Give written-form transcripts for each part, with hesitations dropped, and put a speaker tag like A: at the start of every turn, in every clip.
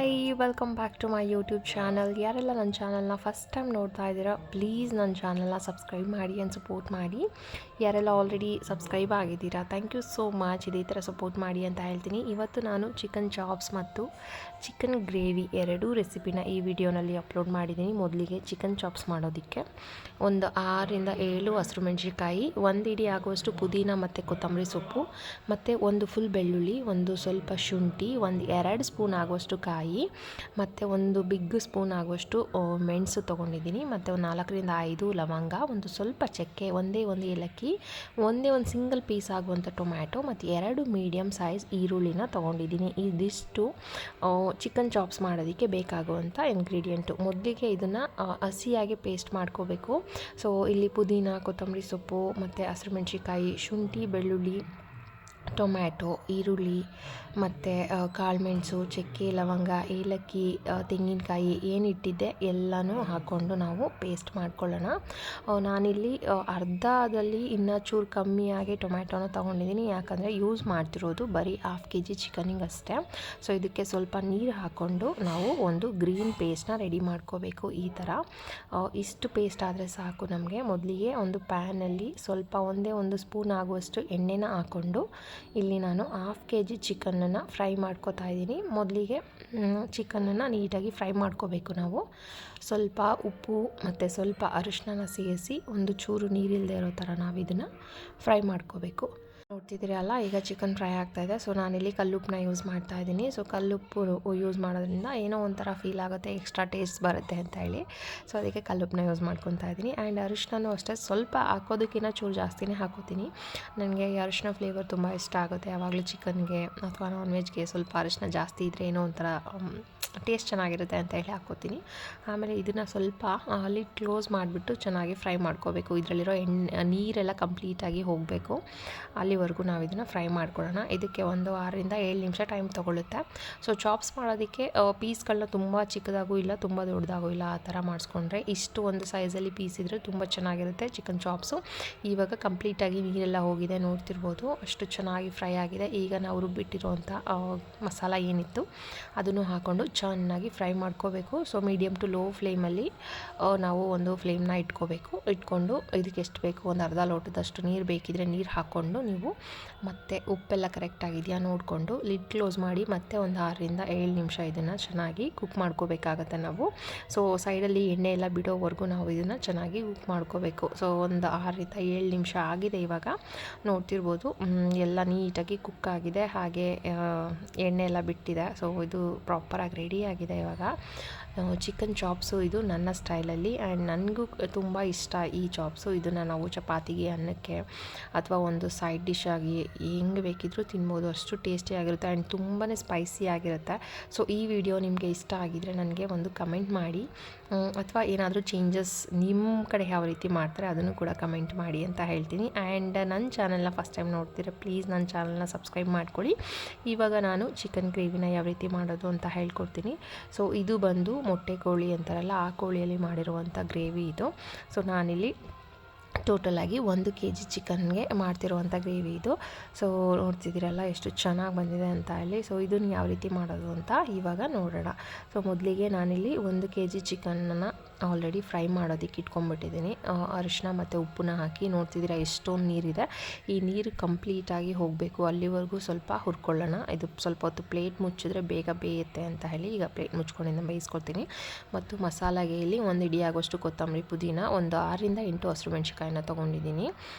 A: Hi, welcome back to my YouTube channel. ಯಾರೆಲ್ಲ ನನ್ನ ಚಾನಲ್ನ ಫಸ್ಟ್ ಟೈಮ್ ನೋಡ್ತಾ ಇದ್ದೀರಾ, ಪ್ಲೀಸ್ ನನ್ನ ಚಾನಲ್ನ ಸಬ್ಸ್ಕ್ರೈಬ್ ಮಾಡಿ ಆ್ಯಂಡ್ ಸಪೋರ್ಟ್ ಮಾಡಿ. ಯಾರೆಲ್ಲ ಆಲ್ರೆಡಿ ಸಬ್ಸ್ಕ್ರೈಬ್ ಆಗಿದ್ದೀರಾ, ಥ್ಯಾಂಕ್ ಯು ಸೋ ಮಚ್. ಇದೇ ಥರ ಸಪೋರ್ಟ್ ಮಾಡಿ ಅಂತ ಹೇಳ್ತೀನಿ. ಇವತ್ತು ನಾನು ಚಿಕನ್ ಚಾಪ್ಸ್ ಮತ್ತು ಚಿಕನ್ ಗ್ರೇವಿ ಎರಡೂ ರೆಸಿಪಿನ ಈ ವಿಡಿಯೋನಲ್ಲಿ ಅಪ್ಲೋಡ್ ಮಾಡಿದ್ದೀನಿ. ಮೊದಲಿಗೆ ಚಿಕನ್ ಚಾಪ್ಸ್ ಮಾಡೋದಕ್ಕೆ ಒಂದು 6-7 ಹಸಿರು ಮೆಣಸಿನಕಾಯಿ, 1 ಇಡಿ ಆಗುವಷ್ಟು ಪುದೀನ ಮತ್ತು ಕೊತ್ತಂಬರಿ ಸೊಪ್ಪು, ಮತ್ತು ಒಂದು ಫುಲ್ ಬೆಳ್ಳುಳ್ಳಿ, ಒಂದು ಸ್ವಲ್ಪ ಶುಂಠಿ, 1-2 ಸ್ಪೂನ್ ಆಗುವಷ್ಟು ಕಾಯಿ, ಮತ್ತು ಒಂದು ಬಿಗ್ ಸ್ಪೂನ್ ಆಗುವಷ್ಟು ಮೆಣಸು ತೊಗೊಂಡಿದ್ದೀನಿ, ಮತ್ತು ಒಂದು 4-5 ಲವಂಗ, ಒಂದು ಸ್ವಲ್ಪ ಚಕ್ಕೆ, ಒಂದೇ ಒಂದು ಏಲಕ್ಕಿ, ಒಂದು ಸಿಂಗಲ್ ಪೀಸ್ ಆಗುವಂಥ ಟೊಮ್ಯಾಟೊ, ಮತ್ತು 2 ಮೀಡಿಯಮ್ ಸೈಜ್ ಈರುಳ್ಳಿನ ತೊಗೊಂಡಿದ್ದೀನಿ. ಇದಿಷ್ಟು ಚಿಕನ್ ಚಾಪ್ಸ್ ಮಾಡೋದಕ್ಕೆ ಬೇಕಾಗುವಂಥ ಇಂಗ್ರೀಡಿಯೆಂಟು. ಮೊದಲಿಗೆ ಇದನ್ನು ಹಸಿಯಾಗಿ ಪೇಸ್ಟ್ ಮಾಡ್ಕೋಬೇಕು. ಸೊ ಇಲ್ಲಿ ಪುದೀನ, ಕೊತ್ತಂಬರಿ ಸೊಪ್ಪು, ಮತ್ತು ಹಸಿರು ಮೆಣಸಿನಕಾಯಿ, ಶುಂಠಿ, ಬೆಳ್ಳುಳ್ಳಿ, ಟೊಮ್ಯಾಟೊ, ಈರುಳ್ಳಿ, ಮತ್ತು ಕಾಳುಮೆಣಸು, ಚಕ್ಕೆ, ಲವಂಗ, ಏಲಕ್ಕಿ, ತೆಂಗಿನಕಾಯಿ ಏನಿಟ್ಟಿದ್ದೆ ಎಲ್ಲನೂ ಹಾಕ್ಕೊಂಡು ನಾವು ಪೇಸ್ಟ್ ಮಾಡ್ಕೊಳ್ಳೋಣ. ನಾನಿಲ್ಲಿ ಅರ್ಧದಲ್ಲಿ ಇನ್ನೂ ಚೂರು ಕಮ್ಮಿಯಾಗಿ ಟೊಮ್ಯಾಟೊನ ತೊಗೊಂಡಿದ್ದೀನಿ, ಯಾಕಂದರೆ ಯೂಸ್ ಮಾಡ್ತಿರೋದು ಬರೀ 1/2 kg ಚಿಕನಿಗೆ ಅಷ್ಟೇ. ಸೊ ಇದಕ್ಕೆ ಸ್ವಲ್ಪ ನೀರು ಹಾಕ್ಕೊಂಡು ನಾವು ಒಂದು ಗ್ರೀನ್ ಪೇಸ್ಟ್ನ ರೆಡಿ ಮಾಡ್ಕೋಬೇಕು. ಈ ಥರ ಇಷ್ಟು ಪೇಸ್ಟ್ ಆದರೆ ಸಾಕು ನಮಗೆ. ಮೊದಲಿಗೆ ಒಂದು ಪ್ಯಾನಲ್ಲಿ ಸ್ವಲ್ಪ ಒಂದು ಸ್ಪೂನ್ ಆಗುವಷ್ಟು ಎಣ್ಣೆನ ಹಾಕ್ಕೊಂಡು ಇಲ್ಲಿ ನಾನು 1/2 kg ಚಿಕನನ್ನು ಫ್ರೈ ಮಾಡ್ಕೋತಾ ಇದ್ದೀನಿ. ಮೊದಲಿಗೆ ಚಿಕನನ್ನು ನೀಟಾಗಿ ಫ್ರೈ ಮಾಡ್ಕೋಬೇಕು ನಾವು. ಸ್ವಲ್ಪ ಉಪ್ಪು ಮತ್ತು ಸ್ವಲ್ಪ ಅರಿಶಿನ ಸೇರಿಸಿ ಒಂದು ಚೂರು ನೀರಿಲ್ಲದೆ ಇರೋ ಥರ ನಾವು ಇದನ್ನು ಫ್ರೈ ಮಾಡ್ಕೋಬೇಕು. ನೋಡ್ತಿದ್ದೀರಿ ಅಲ್ಲ, ಈಗ ಚಿಕನ್ ಫ್ರೈ ಆಗ್ತಾಯಿದೆ. ಸೊ ನಾನಿಲ್ಲಿ ಕಲ್ಲುಪ್ಪನ್ನ ಯೂಸ್ ಮಾಡ್ತಾ ಇದ್ದೀನಿ. ಸೊ ಕಲ್ಲುಪ್ಪು ಯೂಸ್ ಮಾಡೋದ್ರಿಂದ ಏನೋ ಒಂಥರ ಫೀಲ್ ಆಗುತ್ತೆ, ಎಕ್ಸ್ಟ್ರಾ ಟೇಸ್ಟ್ ಬರುತ್ತೆ ಅಂತ ಹೇಳಿ. ಸೊ ಅದಕ್ಕೆ ಕಲ್ಲುಪ್ಪನ್ನ ಯೂಸ್ ಮಾಡ್ಕೊತಾ ಇದ್ದೀನಿ. ಆ್ಯಂಡ್ ಅರಿಶಿನೂ ಅಷ್ಟೇ ಸ್ವಲ್ಪ ಹಾಕೋದಕ್ಕಿಂತ ಚೂರು ಜಾಸ್ತಿನೇ ಹಾಕೋತೀನಿ. ನನಗೆ ಈ ಅರಿಶಿನ ಫ್ಲೇವರ್ ತುಂಬ ಇಷ್ಟ ಆಗುತ್ತೆ. ಯಾವಾಗಲೂ ಚಿಕನ್ಗೆ ಅಥವಾ ನಾನ್ ವೆಜ್ಗೆ ಸ್ವಲ್ಪ ಅರಿಶಿನ ಜಾಸ್ತಿ ಇದ್ದರೆ ಏನೋ ಒಂಥರ ಟೇಸ್ಟ್ ಚೆನ್ನಾಗಿರುತ್ತೆ ಅಂತ ಹೇಳಿ ಹಾಕ್ಕೋತೀನಿ. ಆಮೇಲೆ ಇದನ್ನು ಸ್ವಲ್ಪ ಲಿಡ್ ಕ್ಲೋಸ್ ಮಾಡಿಬಿಟ್ಟು ಚೆನ್ನಾಗಿ ಫ್ರೈ ಮಾಡ್ಕೋಬೇಕು. ಇದರಲ್ಲಿರೋ ನೀರೆಲ್ಲ ಕಂಪ್ಲೀಟಾಗಿ ಹೋಗಬೇಕು, ಅಲ್ಲಿವರೆಗೂ ನಾವು ಇದನ್ನು ಫ್ರೈ ಮಾಡ್ಕೊಳ್ಳೋಣ. ಇದಕ್ಕೆ ಒಂದು 6-7 ನಿಮಿಷ ಟೈಮ್ ತೊಗೊಳುತ್ತೆ. ಸೊ ಚಾಪ್ಸ್ ಮಾಡೋದಕ್ಕೆ ಪೀಸ್ಗಳನ್ನ ತುಂಬ ಚಿಕ್ಕದಾಗೂ ಇಲ್ಲ, ತುಂಬ ದೊಡ್ಡದಾಗೂ ಇಲ್ಲ, ಆ ಥರ ಮಾಡಿಸ್ಕೊಂಡ್ರೆ ಇಷ್ಟು ಒಂದು ಸೈಜಲ್ಲಿ ಪೀಸ್ ಇದ್ದರೆ ತುಂಬ ಚೆನ್ನಾಗಿರುತ್ತೆ ಚಿಕನ್ ಚಾಪ್ಸು. ಇವಾಗ ಕಂಪ್ಲೀಟಾಗಿ ನೀರೆಲ್ಲ ಹೋಗಿದೆ, ನೋಡ್ತಿರ್ಬೋದು ಅಷ್ಟು ಚೆನ್ನಾಗಿ ಫ್ರೈ ಆಗಿದೆ. ಈಗ ನಾವು ರುಬ್ಬಿಟ್ಟಿರೋವಂಥ ಮಸಾಲ ಏನಿತ್ತು ಅದನ್ನು ಹಾಕ್ಕೊಂಡು ಚೆನ್ನಾಗಿ ಫ್ರೈ ಮಾಡ್ಕೋಬೇಕು. ಸೊ ಮೀಡಿಯಮ್ ಟು ಲೋ ಫ್ಲೇಮಲ್ಲಿ ನಾವು ಒಂದು ಫ್ಲೇಮ್ನ ಇಟ್ಕೊಂಡು ಇದಕ್ಕೆ ಎಷ್ಟು ಬೇಕು ಒಂದು ಅರ್ಧ ಲೋಟದಷ್ಟು ನೀರು ಬೇಕಿದ್ರೆ ನೀರು ಹಾಕ್ಕೊಂಡು ನೀವು ಮತ್ತೆ ಉಪ್ಪೆಲ್ಲ ಕರೆಕ್ಟಾಗಿದೆಯಾ ನೋಡಿಕೊಂಡು ಲಿಡ್ ಕ್ಲೋಸ್ ಮಾಡಿ ಮತ್ತೆ ಒಂದು 6-7 ನಿಮಿಷ ಇದನ್ನು ಚೆನ್ನಾಗಿ ಕುಕ್ ಮಾಡ್ಕೋಬೇಕಾಗತ್ತೆ ನಾವು. ಸೊ ಸೈಡಲ್ಲಿ ಎಣ್ಣೆ ಎಲ್ಲ ಬಿಡೋವರೆಗೂ ನಾವು ಇದನ್ನು ಚೆನ್ನಾಗಿ ಕುಕ್ ಮಾಡ್ಕೋಬೇಕು. ಸೊ ಒಂದು 6-7 ನಿಮಿಷ ಆಗಿದೆ. ಇವಾಗ ನೋಡ್ತಿರ್ಬೋದು ಎಲ್ಲ ನೀಟಾಗಿ ಕುಕ್ ಆಗಿದೆ, ಹಾಗೆ ಎಣ್ಣೆ ಎಲ್ಲ ಬಿಟ್ಟಿದೆ. ಸೊ ಇದು ಪ್ರಾಪರಾಗಿ ರೆಡಿ ಆಗಿದೆ. ಇವಾಗ ಚಿಕನ್ ಚಾಪ್ಸು ಇದು ನನ್ನ ಸ್ಟೈಲಲ್ಲಿ, ಆ್ಯಂಡ್ ನನಗೂ ತುಂಬ ಇಷ್ಟ ಈ ಚಾಪ್ಸು. ಇದನ್ನು ನಾವು ಚಪಾತಿಗೆ, ಅನ್ನಕ್ಕೆ ಅಥವಾ ಒಂದು ಸೈಡ್ ಡಿಶ್ ಆಗಿ ಹೆಂಗೆ ಬೇಕಿದ್ರೂ ತಿನ್ಬೋದು, ಅಷ್ಟು ಟೇಸ್ಟಿಯಾಗಿರುತ್ತೆ ಆ್ಯಂಡ್ ತುಂಬಾ ಸ್ಪೈಸಿ ಆಗಿರುತ್ತೆ. ಸೊ ಈ ವಿಡಿಯೋ ನಿಮಗೆ ಇಷ್ಟ ಆಗಿದರೆ ನನಗೆ ಒಂದು ಕಮೆಂಟ್ ಮಾಡಿ, ಅಥವಾ ಏನಾದರೂ ಚೇಂಜಸ್ ನಿಮ್ಮ ಕಡೆ ಯಾವ ರೀತಿ ಮಾಡ್ತಾರೆ ಅದನ್ನು ಕೂಡ ಕಮೆಂಟ್ ಮಾಡಿ ಅಂತ ಹೇಳ್ತೀನಿ. ಆ್ಯಂಡ್ ನನ್ನ ಚಾನಲ್ನ ಫಸ್ಟ್ ಟೈಮ್ ನೋಡ್ತೀರಾ, ಪ್ಲೀಸ್ ನನ್ನ ಚಾನಲ್ನ ಸಬ್ಸ್ಕ್ರೈಬ್ ಮಾಡ್ಕೊಳ್ಳಿ. ಇವಾಗ ನಾನು ಚಿಕನ್ ಗ್ರೇವಿನ ಯಾವ ರೀತಿ ಮಾಡೋದು ಅಂತ ಹೇಳ್ಕೊಡ್ತೀನಿ. ಸೊ ಇದು ಬಂದು ಮೊಟ್ಟೆ ಕೋಳಿ ಅಂತಾರಲ್ಲ, ಆ ಕೋಳಿಯಲ್ಲಿ ಮಾಡಿರುವಂಥ ಗ್ರೇವಿ ಇದು. ಸೊ ನಾನಿಲ್ಲಿ ಟೋಟಲಾಗಿ 1 kg ಚಿಕನ್ಗೆ ಮಾಡ್ತಿರುವಂಥ ಗ್ರೇವಿ ಇದು. ಸೊ ನೋಡ್ತಿದ್ದೀರಲ್ಲ ಎಷ್ಟು ಚೆನ್ನಾಗಿ ಬಂದಿದೆ ಅಂತ ಹೇಳಿ. ಸೊ ಇದನ್ನು ಯಾವ ರೀತಿ ಮಾಡೋದು ಅಂತ ಇವಾಗ ನೋಡೋಣ. ಸೊ ಮೊದಲಿಗೆ ನಾನಿಲ್ಲಿ 1 kg ಚಿಕನನ್ನು ಆಲ್ರೆಡಿ ಫ್ರೈ ಮಾಡೋದಕ್ಕೆ ಇಟ್ಕೊಂಡ್ಬಿಟ್ಟಿದ್ದೀನಿ. ಅರಿಶಿನ ಮತ್ತು ಉಪ್ಪನ್ನ ಹಾಕಿ ನೋಡ್ತಿದ್ದೀರಾ ಎಷ್ಟೊಂದು ನೀರಿದೆ. ಈ ನೀರು ಕಂಪ್ಲೀಟಾಗಿ ಹೋಗಬೇಕು, ಅಲ್ಲಿವರೆಗೂ ಸ್ವಲ್ಪ ಹುರ್ಕೊಳ್ಳೋಣ. ಇದು ಸ್ವಲ್ಪ ಹೊತ್ತು ಪ್ಲೇಟ್ ಮುಚ್ಚಿದ್ರೆ ಬೇಗ ಬೇಯುತ್ತೆ ಅಂತ ಹೇಳಿ ಈಗ ಪ್ಲೇಟ್ ಮುಚ್ಕೊಂಡಿಂದ ಬೇಯಿಸ್ಕೊಳ್ತೀನಿ. ಮತ್ತು ಮಸಾಲಾಗೆ ಇಲ್ಲಿ 1 ಇಡಿ ಆಗುವಷ್ಟು ಕೊತ್ತಂಬರಿ, ಪುದೀನ, ಒಂದು 6-8 ಹಸಿರು ಮೆಣಸಿನಕಾಯಿನ ತೊಗೊಂಡಿದ್ದೀನಿ.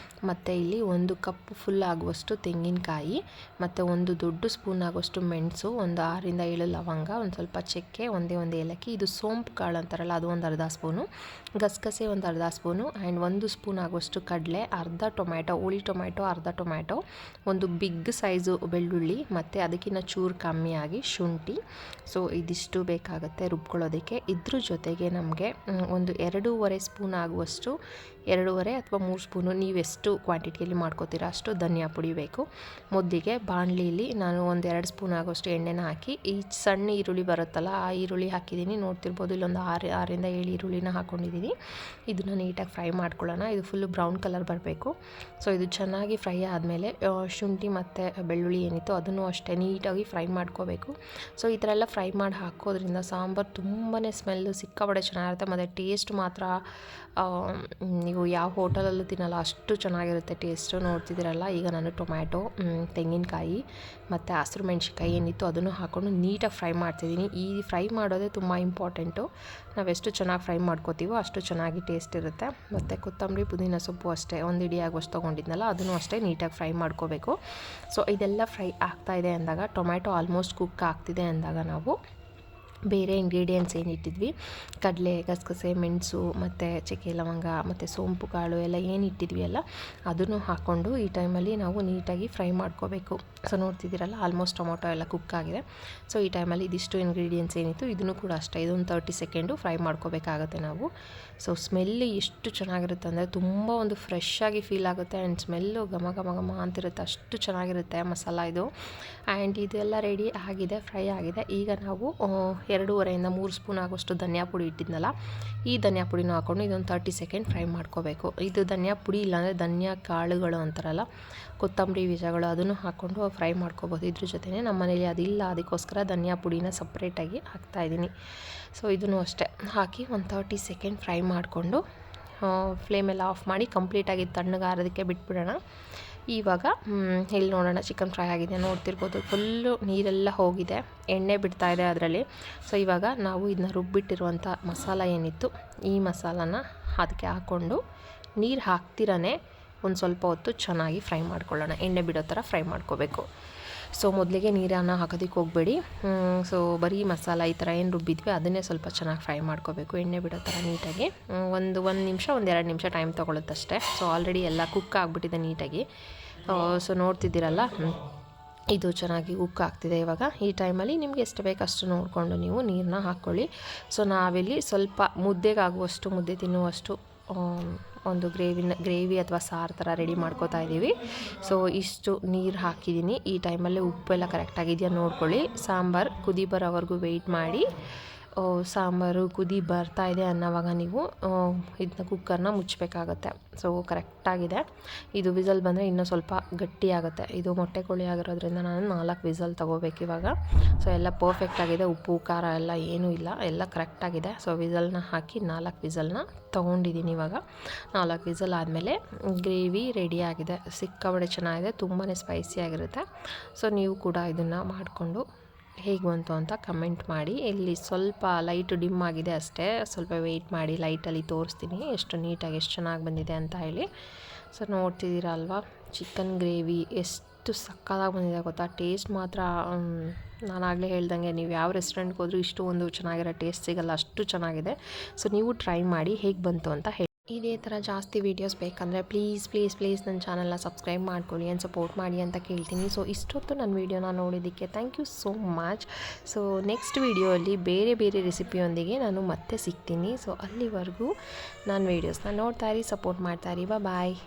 A: ಮತ್ತು ಇಲ್ಲಿ 1 ಕಪ್ ಫುಲ್ ಆಗುವಷ್ಟು ತೆಂಗಿನಕಾಯಿ, ಮತ್ತು ಒಂದು ದೊಡ್ಡ ಸ್ಪೂನ್ ಆಗುವಷ್ಟು ಮೆಣಸು, ಒಂದು 6-7 ಲವಂಗ, ಒಂದು ಸ್ವಲ್ಪ ಚಕ್ಕೆ, ಒಂದು ಏಲಕ್ಕಿ, ಇದು ಸೋಂಪು ಕಾಳು ಅಂತಾರಲ್ಲ ಅದು ಒಂದು ಅರ್ಧ ಸ್ಪೂನು, ಗಸಗಸೆ ಒಂದು ಅರ್ಧ ಸ್ಪೂನು, ಆ್ಯಂಡ್ 1 ಸ್ಪೂನ್ ಆಗುವಷ್ಟು ಕಡಲೆ, ಅರ್ಧ ಟೊಮ್ಯಾಟೊ, ಹುಳಿ ಟೊಮ್ಯಾಟೊ ಅರ್ಧ ಟೊಮ್ಯಾಟೊ, ಒಂದು ಬಿಗ್ ಸೈಜು ಬೆಳ್ಳುಳ್ಳಿ, ಮತ್ತು ಅದಕ್ಕಿಂತ ಚೂರು ಕಮ್ಮಿಯಾಗಿ ಶುಂಠಿ. ಸೊ ಇದಿಷ್ಟು ಬೇಕಾಗುತ್ತೆ ರುಬ್ಕೊಳ್ಳೋದಕ್ಕೆ. ಇದ್ರ ಜೊತೆಗೆ ನಮಗೆ ಒಂದು 2.5 ಸ್ಪೂನ್ ಆಗುವಷ್ಟು, 2.5 ಅಥವಾ 3 ಸ್ಪೂನು ನೀವೆಷ್ಟು ಕ್ವಾಂಟಿಟಿಯಲ್ಲಿ ಮಾಡ್ಕೋತೀರಾ ಅಷ್ಟು ಧನಿಯಾ ಪುಡಿ ಬೇಕು. ಮೊದಲಿಗೆ ಬಾಣಲಿಯಲ್ಲಿ ನಾನು ಒಂದು 2 ಸ್ಪೂನ್ ಆಗೋಷ್ಟು ಎಣ್ಣೆನ ಹಾಕಿ ಈ ಸಣ್ಣ ಈರುಳ್ಳಿ ಬರುತ್ತಲ್ಲ ಆ ಈರುಳ್ಳಿ ಹಾಕಿದ್ದೀನಿ. ನೋಡ್ತಿರ್ಬೋದು ಇಲ್ಲೊಂದು 6-7 ಈರುಳ್ಳಿನ ಹಾಕ್ಕೊಂಡಿದ್ದೀನಿ. ಇದನ್ನು ನೀಟಾಗಿ ಫ್ರೈ ಮಾಡ್ಕೊಳ್ಳೋಣ. ಇದು ಫುಲ್ಲು ಬ್ರೌನ್ ಕಲರ್ ಬರಬೇಕು. ಸೊ ಇದು ಚೆನ್ನಾಗಿ ಫ್ರೈ ಆದಮೇಲೆ ಶುಂಠಿ ಮತ್ತು ಬೆಳ್ಳುಳ್ಳಿ ಏನಿತ್ತು ಅದನ್ನು ಅಷ್ಟೇ ನೀಟಾಗಿ ಫ್ರೈ ಮಾಡ್ಕೋಬೇಕು. ಸೊ ಈ ಥರ ಎಲ್ಲ ಫ್ರೈ ಮಾಡಿ ಹಾಕೋದ್ರಿಂದ ಸಾಂಬಾರು ತುಂಬಾ ಸ್ಮೆಲ್ಲು ಸಿಕ್ಕಾಪಟ್ಟೆ ಚೆನ್ನಾಗಿರುತ್ತೆ. ಮತ್ತು ಟೇಸ್ಟ್ ಮಾತ್ರ ನೀವು ಯಾವ ಹೋಟೆಲಲ್ಲೂ ತಿನ್ನಲ್ಲ, ಅಷ್ಟು ಚೆನ್ನಾಗಿರುತ್ತೆ ಟೇಸ್ಟು. ನೋಡ್ತಿದ್ದೀರಲ್ಲ, ಈಗ ನಾನು ಟೊಮ್ಯಾಟೊ, ತೆಂಗಿನಕಾಯಿ ಮತ್ತು ಹಸಿರು ಮೆಣಸಿನ್ಕಾಯಿ ಏನಿತ್ತು ಅದನ್ನು ಹಾಕ್ಕೊಂಡು ನೀಟಾಗಿ ಫ್ರೈ ಮಾಡ್ತಿದ್ದೀನಿ. ಈ ಫ್ರೈ ಮಾಡೋದೇ ತುಂಬ ಇಂಪಾರ್ಟೆಂಟು. ನಾವೆಷ್ಟು ಚೆನ್ನಾಗಿ ಫ್ರೈ ಮಾಡ್ಕೋತೀವೋ ಅಷ್ಟು ಚೆನ್ನಾಗಿ ಟೇಸ್ಟ್ ಇರುತ್ತೆ. ಮತ್ತು ಕೊತ್ತಂಬರಿ, ಪುದೀನ ಸೊಪ್ಪು ಅಷ್ಟೇ ಒಂದು ಇಡಿ ಆಗೋಷ್ಟು ತೊಗೊಂಡಿದ್ನಲ್ಲ ಅದನ್ನು ಅಷ್ಟೇ ನೀಟಾಗಿ ಫ್ರೈ ಮಾಡ್ಕೋಬೇಕು. ಸೊ ಇದೆಲ್ಲ ಫ್ರೈ ಆಗ್ತಾಯಿದೆ ಅಂದಾಗ, ಟೊಮ್ಯಾಟೊ ಆಲ್ಮೋಸ್ಟ್ ಕುಕ್ ಆಗ್ತಿದೆ ಅಂದಾಗ ನಾವು ಬೇರೆ ಇಂಗ್ರೀಡಿಯೆಂಟ್ಸ್ ಏನಿಟ್ಟಿದ್ವಿ, ಕಡಲೆ, ಗಸಗಸೆ, ಮೆಣಸು ಮತ್ತು ಚಕ್ಕೆ ಲವಂಗ ಮತ್ತು ಸೋಂಪು ಕಾಳು ಎಲ್ಲ ಏನಿಟ್ಟಿದ್ವಿ ಅಲ್ಲ ಅದನ್ನು ಹಾಕ್ಕೊಂಡು ಈ ಟೈಮಲ್ಲಿ ನಾವು ನೀಟಾಗಿ ಫ್ರೈ ಮಾಡ್ಕೋಬೇಕು. ಸೊ ನೋಡ್ತಿದ್ದೀರಲ್ಲ, ಆಲ್ಮೋಸ್ಟ್ ಟೊಮೊಟೊ ಎಲ್ಲ ಕುಕ್ ಆಗಿದೆ. ಸೊ ಈ ಟೈಮಲ್ಲಿ ಇದಿಷ್ಟು ಇಂಗ್ರೀಡಿಯೆಂಟ್ಸ್ ಏನಿತ್ತು ಇದನ್ನು ಕೂಡ ಅಷ್ಟೇ ಇದೊಂದು 30 ಸೆಕೆಂಡು ಫ್ರೈ ಮಾಡ್ಕೋಬೇಕಾಗುತ್ತೆ ನಾವು. ಸೊ ಸ್ಮೆಲ್ ಎಷ್ಟು ಚೆನ್ನಾಗಿರುತ್ತೆ ಅಂದರೆ ತುಂಬ ಒಂದು ಫ್ರೆಶ್ ಆಗಿ ಫೀಲ್ ಆಗುತ್ತೆ. ಆ್ಯಂಡ್ ಸ್ಮೆಲ್ಲು ಘಮ ಘಮ ಘಮ ಅಂತಿರುತ್ತೆ, ಅಷ್ಟು ಚೆನ್ನಾಗಿರುತ್ತೆ ಮಸಾಲ ಇದು. ಆ್ಯಂಡ್ ಇದೆಲ್ಲ ರೆಡಿ ಆಗಿದೆ, ಫ್ರೈ ಆಗಿದೆ. ಈಗ ನಾವು 2.5 3 ಸ್ಪೂನ್ ಆಗೋಷ್ಟು ಧನಿಯಾ ಪುಡಿ ಇಟ್ಟಿದ್ನಲ್ಲ, ಈ ಧನಿಯಾ ಪುಡಿನೂ ಹಾಕ್ಕೊಂಡು ಇದೊಂದು 30 ಸೆಕೆಂಡ್ ಫ್ರೈ ಮಾಡ್ಕೋಬೇಕು. ಇದು ಧನಿಯಾ ಪುಡಿ ಇಲ್ಲಾಂದರೆ ಧನಿಯಾ ಕಾಳುಗಳು ಅಂತಾರಲ್ಲ, ಕೊತ್ತಂಬರಿ ಬೀಜಗಳು, ಅದನ್ನು ಹಾಕ್ಕೊಂಡು ಫ್ರೈ ಮಾಡ್ಕೋಬೋದು. ಇದ್ರ ಜೊತೆನೇ ನಮ್ಮ ಮನೇಲಿ ಅದಿಲ್ಲ, ಅದಕ್ಕೋಸ್ಕರ ಧನಿಯಾ ಪುಡಿನ ಸಪ್ರೇಟಾಗಿ ಹಾಕ್ತಾಯಿದ್ದೀನಿ. ಸೊ ಇದನ್ನು ಅಷ್ಟೇ ಹಾಕಿ ಒಂದು 30 ಸೆಕೆಂಡ್ ಫ್ರೈ ಮಾಡಿಕೊಂಡು ಫ್ಲೇಮೆಲ್ಲ ಆಫ್ ಮಾಡಿ ಕಂಪ್ಲೀಟಾಗಿ ತಣ್ಣಗಾರೋದಕ್ಕೆ ಬಿಟ್ಬಿಡೋಣ. ಇವಾಗ ಇಲ್ಲಿ ನೋಡೋಣ, ಚಿಕನ್ ಫ್ರೈ ಆಗಿದೆ ನೋಡ್ತಿರ್ಬೋದು, ಫುಲ್ಲು ನೀರೆಲ್ಲ ಹೋಗಿದೆ, ಎಣ್ಣೆ ಬಿಡ್ತಾ ಇದೆ ಅದರಲ್ಲಿ. ಸೊ ಇವಾಗ ನಾವು ಇದನ್ನ ರುಬ್ಬಿಟ್ಟಿರುವಂಥ ಮಸಾಲ ಏನಿತ್ತು ಈ ಮಸಾಲಾನ ಅದಕ್ಕೆ ಹಾಕ್ಕೊಂಡು ನೀರು ಹಾಕ್ತಿರೇ ಒಂದು ಸ್ವಲ್ಪ ಹೊತ್ತು ಚೆನ್ನಾಗಿ ಫ್ರೈ ಮಾಡ್ಕೊಳ್ಳೋಣ. ಎಣ್ಣೆ ಬಿಡೋ ಥರ ಫ್ರೈ ಮಾಡ್ಕೋಬೇಕು. ಸೊ ಮೊದಲಿಗೆ ನೀರನ್ನು ಹಾಕೋದಕ್ಕೆ ಹೋಗಬೇಡಿ. ಸೊ ಬರೀ ಮಸಾಲ ಈ ಥರ ಏನು ರುಬ್ಬಿದ್ವಿ ಅದನ್ನೇ ಸ್ವಲ್ಪ ಚೆನ್ನಾಗಿ ಫ್ರೈ ಮಾಡ್ಕೋಬೇಕು, ಎಣ್ಣೆ ಬಿಡೋ ಥರ ನೀಟಾಗಿ. ಒಂದು ನಿಮಿಷ 1-2 ನಿಮಿಷ ಟೈಮ್ ತೊಗೊಳುತ್ತಷ್ಟೇ. ಸೊ ಆಲ್ರೆಡಿ ಎಲ್ಲ ಕುಕ್ ಆಗಿಬಿಟ್ಟಿದೆ ನೀಟಾಗಿ. ಸೊ ನೋಡ್ತಿದ್ದೀರಲ್ಲ, ಇದು ಚೆನ್ನಾಗಿ ಕುಕ್ ಆಗ್ತಿದೆ. ಇವಾಗ ಈ ಟೈಮಲ್ಲಿ ನಿಮಗೆ ಎಷ್ಟು ಬೇಕಷ್ಟು ನೋಡಿಕೊಂಡು ನೀವು ನೀರನ್ನ ಹಾಕ್ಕೊಳ್ಳಿ. ಸೊ ನಾವಿಲ್ಲಿ ಸ್ವಲ್ಪ ಮುದ್ದೆಗಾಗುವಷ್ಟು, ಮುದ್ದೆ ತಿನ್ನುವಷ್ಟು ಒಂದು ಗ್ರೇವಿ ಅಥವಾ ಸಾರು ಥರ ರೆಡಿ ಮಾಡ್ಕೋತಾ ಇದ್ದೀವಿ. ಸೊ ಇಷ್ಟು ನೀರು ಹಾಕಿದ್ದೀನಿ. ಈ ಟೈಮಲ್ಲಿ ಉಪ್ಪೆಲ್ಲ ಕರೆಕ್ಟಾಗಿದೆಯಾ ನೋಡ್ಕೊಳ್ಳಿ. ಸಾಂಬಾರು ಕುದಿ ಬರೋವರೆಗೂ ವೆಯ್ಟ್ ಮಾಡಿ. ಸಾಂಬಾರು ಕುದಿ ಬರ್ತಾ ಇದೆ ಅನ್ನೋವಾಗ ನೀವು ಇದನ್ನ ಕುಕ್ಕರ್ನ ಮುಚ್ಚಬೇಕಾಗತ್ತೆ. ಸೊ ಕರೆಕ್ಟಾಗಿದೆ. ಇದು ವಿಸಲ್ ಬಂದರೆ ಇನ್ನೂ ಸ್ವಲ್ಪ ಗಟ್ಟಿಯಾಗುತ್ತೆ. ಇದು ಮೊಟ್ಟೆ ಕೋಳಿ ಆಗಿರೋದ್ರಿಂದ ನಾನು 4 ವಿಸಲ್ ತೊಗೋಬೇಕು ಇವಾಗ. ಸೊ ಎಲ್ಲ ಪರ್ಫೆಕ್ಟಾಗಿದೆ, ಉಪ್ಪು ಖಾರ ಎಲ್ಲ ಏನೂ ಇಲ್ಲ, ಎಲ್ಲ ಕರೆಕ್ಟಾಗಿದೆ. ಸೊ ವಿಸಲ್ನ ಹಾಕಿ 4 ವಿಸಲ್ನ ತೊಗೊಂಡಿದ್ದೀನಿ. ಇವಾಗ 4 ವಿಸಲ್ ಆದಮೇಲೆ ಗ್ರೇವಿ ರೆಡಿಯಾಗಿದೆ. ಸಿಕ್ಕಾಪಟ್ಟೆ ಚೆನ್ನಾಗಿದೆ, ತುಂಬಾ ಸ್ಪೈಸಿಯಾಗಿರುತ್ತೆ. ಸೊ ನೀವು ಕೂಡ ಇದನ್ನು ಮಾಡಿಕೊಂಡು ಹೇಗೆ ಬಂತು ಅಂತ ಕಮೆಂಟ್ ಮಾಡಿ. ಇಲ್ಲಿ ಸ್ವಲ್ಪ ಲೈಟ್ ಡಿಮ್ ಆಗಿದೆ ಅಷ್ಟೇ, ಸ್ವಲ್ಪ ವೆಯ್ಟ್ ಮಾಡಿ, ಲೈಟಲ್ಲಿ ತೋರಿಸ್ತೀನಿ ಎಷ್ಟು ನೀಟಾಗಿ ಎಷ್ಟು ಚೆನ್ನಾಗಿ ಬಂದಿದೆ ಅಂತ ಹೇಳಿ. ಸೊ ನೋಡ್ತಿದ್ದೀರಾ ಅಲ್ವಾ, ಚಿಕನ್ ಗ್ರೇವಿ ಎಷ್ಟು ಸಕ್ಕತ್ತಾಗಿ ಬಂದಿದೆ ಗೊತ್ತಾ. ಟೇಸ್ಟ್ ಮಾತ್ರ ನಾನಾಗಲೇ ಹೇಳ್ದಂಗೆ, ನೀವು ಯಾವ ರೆಸ್ಟೋರೆಂಟ್ಗೆ ಹೋದರೂ ಇಷ್ಟು ಒಂದು ಚೆನ್ನಾಗಿರೋ ಟೇಸ್ಟ್ ಸಿಗಲ್ಲ, ಅಷ್ಟು ಚೆನ್ನಾಗಿದೆ. ಸೊ ನೀವು ಟ್ರೈ ಮಾಡಿ ಹೇಗೆ ಬಂತು ಅಂತ ಹೇಳಿ. ಇದೇ ಥರ ಜಾಸ್ತಿ ವೀಡಿಯೋಸ್ ಬೇಕಂದರೆ ಪ್ಲೀಸ್ ನನ್ನ ಚಾನಲ್ನ ಸಬ್ಸ್ಕ್ರೈಬ್ ಮಾಡ್ಕೊಳ್ಳಿ ಆ್ಯಂಡ್ ಸಪೋರ್ಟ್ ಮಾಡಿ ಅಂತ ಕೇಳ್ತೀನಿ. ಸೊ ಇಷ್ಟೊತ್ತು ನನ್ನ ವೀಡಿಯೋನ ನೋಡಿದ್ದಕ್ಕೆ thank you so much. So next ವೀಡಿಯೋಲ್ಲಿ ಬೇರೆ ರೆಸಿಪಿಯೊಂದಿಗೆ ನಾನು ಮತ್ತೆ ಸಿಗ್ತೀನಿ. ಸೊ ಅಲ್ಲಿವರೆಗೂ ನನ್ನ ವೀಡಿಯೋಸ್ನ ನೋಡ್ತಾ ಇರಿ, ಸಪೋರ್ಟ್ ಮಾಡ್ತಾ ಇರಿ. ಬಾಯ್.